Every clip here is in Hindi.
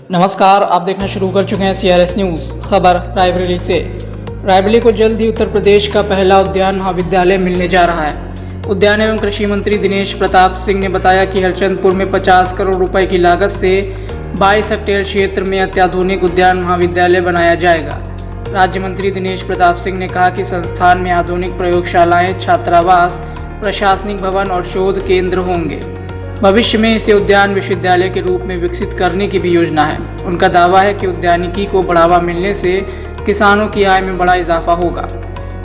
नमस्कार, आप देखना शुरू कर चुके हैं CRS न्यूज़। खबर रायबरेली से। रायबरेली को जल्द ही उत्तर प्रदेश का पहला उद्यान महाविद्यालय मिलने जा रहा है। उद्यान एवं कृषि मंत्री दिनेश प्रताप सिंह ने बताया कि हरचंदपुर में 50 करोड़ रुपए की लागत से 22 हेक्टेयर क्षेत्र में अत्याधुनिक उद्यान महाविद्यालय बनाया जाएगा। राज्य मंत्री दिनेश प्रताप सिंह ने कहा कि संस्थान में आधुनिक प्रयोगशालाएं, छात्रावास, प्रशासनिक भवन और शोध केंद्र होंगे। भविष्य में इसे उद्यान विश्वविद्यालय के रूप में विकसित करने की भी योजना है। उनका दावा है कि उद्यानिकी को बढ़ावा मिलने से किसानों की आय में बड़ा इजाफा होगा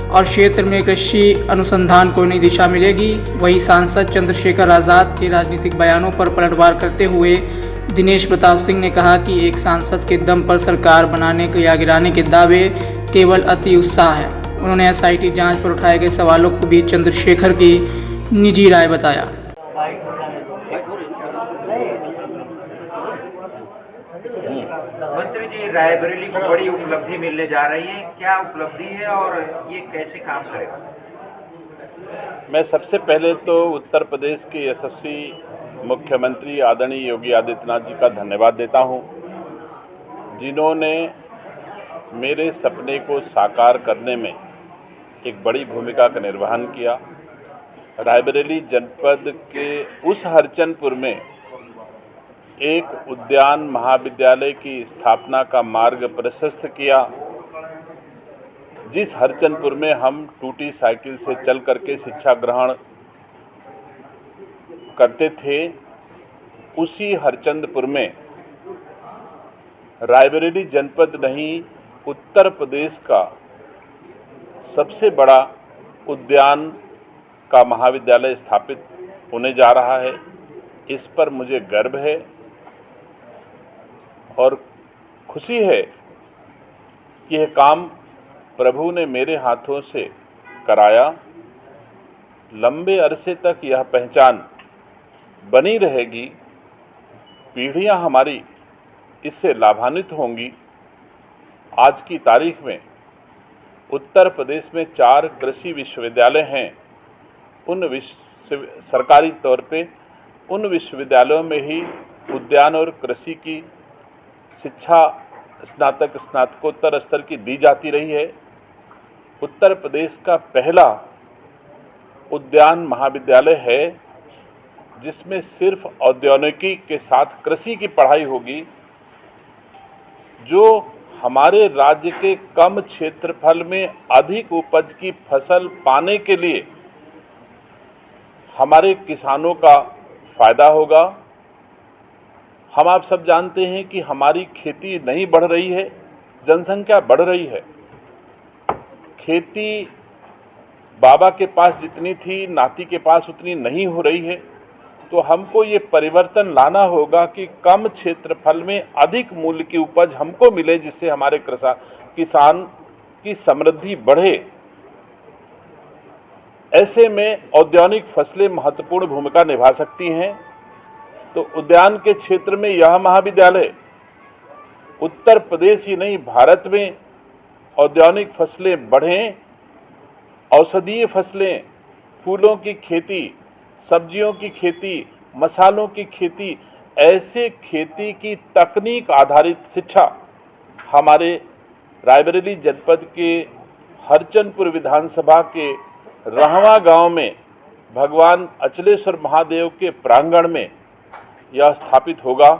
और क्षेत्र में कृषि अनुसंधान को नई दिशा मिलेगी। वहीं सांसद चंद्रशेखर आज़ाद के राजनीतिक बयानों पर पलटवार करते हुए दिनेश प्रताप सिंह ने कहा कि एक सांसद के दम पर सरकार बनाने या गिराने के दावे केवल अति उत्साह है। उन्होंने SIT जांच पर उठाए गए सवालों को भी चंद्रशेखर की निजी राय बताया। मंत्री जी, रायबरेली को बड़ी उपलब्धि मिलने जा रही है, क्या उपलब्धि है और ये कैसे काम करेगा? मैं सबसे पहले तो उत्तर प्रदेश के यशस्वी मुख्यमंत्री आदरणीय योगी आदित्यनाथ जी का धन्यवाद देता हूं, जिन्होंने मेरे सपने को साकार करने में एक बड़ी भूमिका का निर्वहन किया। रायबरेली जनपद के उस हरचंदपुर में एक उद्यान महाविद्यालय की स्थापना का मार्ग प्रशस्त किया। जिस हरचंदपुर में हम टूटी साइकिल से चल करके शिक्षा ग्रहण करते थे, उसी हरचंदपुर में रायबरेली जनपद नहीं, उत्तर प्रदेश का सबसे बड़ा उद्यान का महाविद्यालय स्थापित होने जा रहा है। इस पर मुझे गर्व है और खुशी है कि यह काम प्रभु ने मेरे हाथों से कराया। लंबे अरसे तक यह पहचान बनी रहेगी, पीढ़ियां हमारी इससे लाभान्वित होंगी। आज की तारीख में उत्तर प्रदेश में 4 कृषि विश्वविद्यालय हैं। सरकारी तौर पे उन विश्वविद्यालयों में ही उद्यान और कृषि की शिक्षा स्नातक स्नातकोत्तर स्तर की दी जाती रही है। उत्तर प्रदेश का पहला उद्यान महाविद्यालय है जिसमें सिर्फ औद्यानिकी के साथ कृषि की पढ़ाई होगी, जो हमारे राज्य के कम क्षेत्रफल में अधिक उपज की फसल पाने के लिए हमारे किसानों का फायदा होगा। हम आप सब जानते हैं कि हमारी खेती नहीं बढ़ रही है, जनसंख्या बढ़ रही है। खेती बाबा के पास जितनी थी, नाती के पास उतनी नहीं हो रही है। तो हमको ये परिवर्तन लाना होगा कि कम क्षेत्रफल में अधिक मूल्य की उपज हमको मिले, जिससे हमारे किसान की समृद्धि बढ़े। ऐसे में औद्यानिक फसलें महत्वपूर्ण भूमिका निभा सकती हैं। तो उद्यान के क्षेत्र में यह महाविद्यालय उत्तर प्रदेश ही नहीं, भारत में औद्यानिक फसलें बढ़ें, औषधीय फसलें, फूलों की खेती, सब्जियों की खेती, मसालों की खेती, ऐसे खेती की तकनीक आधारित शिक्षा हमारे रायबरेली जनपद के हरचंदपुर विधानसभा के रहवा गांव में भगवान अचलेश्वर महादेव के प्रांगण में यह स्थापित होगा,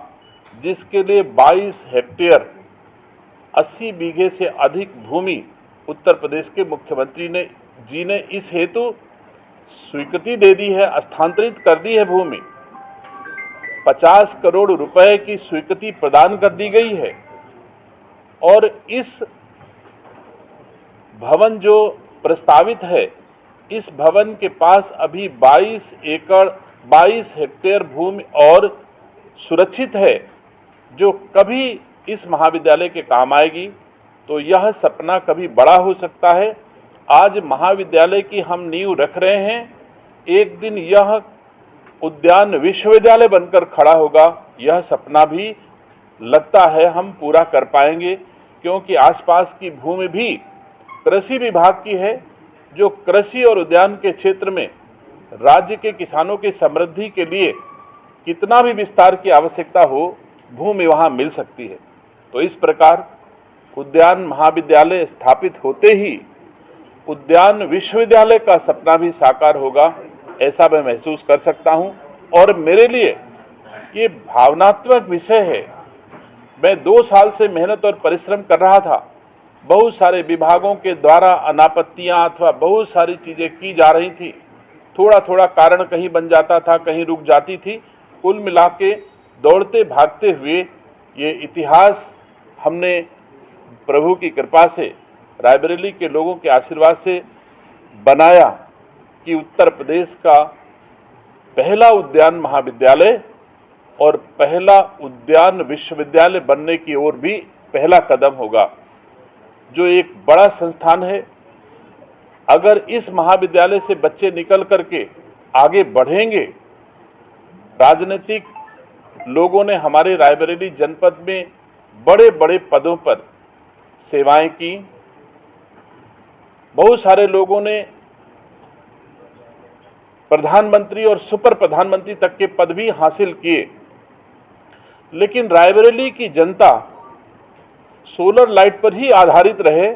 जिसके लिए 22 हेक्टेयर 80 बीघे से अधिक भूमि उत्तर प्रदेश के मुख्यमंत्री जी ने इस हेतु स्वीकृति दे दी है, हस्तांतरित कर दी है। भूमि 50 करोड़ रुपए की स्वीकृति प्रदान कर दी गई है और इस भवन जो प्रस्तावित है, इस भवन के पास अभी 22 हेक्टेयर भूमि और सुरक्षित है, जो कभी इस महाविद्यालय के काम आएगी। तो यह सपना कभी बड़ा हो सकता है। आज महाविद्यालय की हम नींव रख रहे हैं, एक दिन यह उद्यान विश्वविद्यालय बनकर खड़ा होगा। यह सपना भी लगता है हम पूरा कर पाएंगे, क्योंकि आसपास की भूमि भी कृषि विभाग की है, जो कृषि और उद्यान के क्षेत्र में राज्य के किसानों की समृद्धि के लिए कितना भी विस्तार की आवश्यकता हो, भूमि वहाँ मिल सकती है। तो इस प्रकार उद्यान महाविद्यालय स्थापित होते ही उद्यान विश्वविद्यालय का सपना भी साकार होगा, ऐसा मैं महसूस कर सकता हूँ। और मेरे लिए ये भावनात्मक विषय है। मैं 2 साल से मेहनत और परिश्रम कर रहा था। बहुत सारे विभागों के द्वारा अनापत्तियां अथवा बहुत सारी चीज़ें की जा रही थी। थोड़ा थोड़ा कारण कहीं बन जाता था, कहीं रुक जाती थी। कुल मिला के दौड़ते भागते हुए ये इतिहास हमने प्रभु की कृपा से, रायबरेली के लोगों के आशीर्वाद से बनाया कि उत्तर प्रदेश का पहला उद्यान महाविद्यालय और पहला उद्यान विश्वविद्यालय बनने की ओर भी पहला कदम होगा, जो एक बड़ा संस्थान है। अगर इस महाविद्यालय से बच्चे निकल करके आगे बढ़ेंगे, राजनीतिक लोगों ने हमारे रायबरेली जनपद में बड़े बड़े पदों पर सेवाएं की, बहुत सारे लोगों ने प्रधानमंत्री और सुपर प्रधानमंत्री तक के पद भी हासिल किए। लेकिन रायबरेली की जनता सोलर लाइट पर ही आधारित रहे,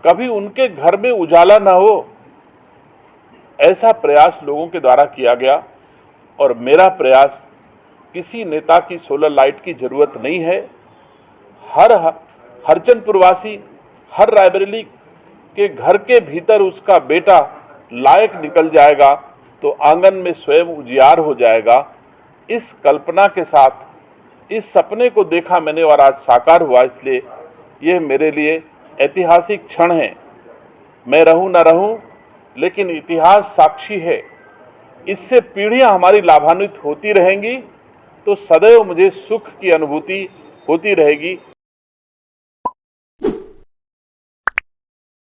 कभी उनके घर में उजाला न हो, ऐसा प्रयास लोगों के द्वारा किया गया। और मेरा प्रयास, किसी नेता की सोलर लाइट की जरूरत नहीं है। हर हरचंदपुरवासी, हर रायबरेली के घर के भीतर उसका बेटा लायक निकल जाएगा तो आंगन में स्वयं उजियार हो जाएगा। इस कल्पना के साथ इस सपने को देखा मैंने और आज साकार हुआ, इसलिए यह मेरे लिए ऐतिहासिक क्षण है। मैं रहूं न रहूं, लेकिन इतिहास साक्षी है। इससे पीढ़ियां हमारी लाभान्वित होती रहेंगी तो सदैव मुझे सुख की अनुभूति होती रहेगी।